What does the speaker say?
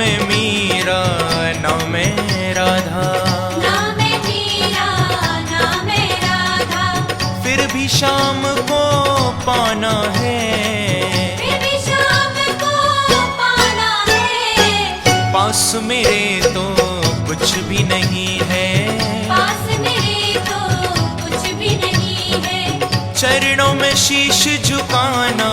है मीरा, नाम है राधा। नाम है मीरा, नाम है राधा। फिर भी शाम को पाना है, फिर भी शाम को पाना है। पास मेरे तो कुछ भी नहीं है, पास मेरे तो कुछ भी नहीं है। चरणों में शीश झुकाना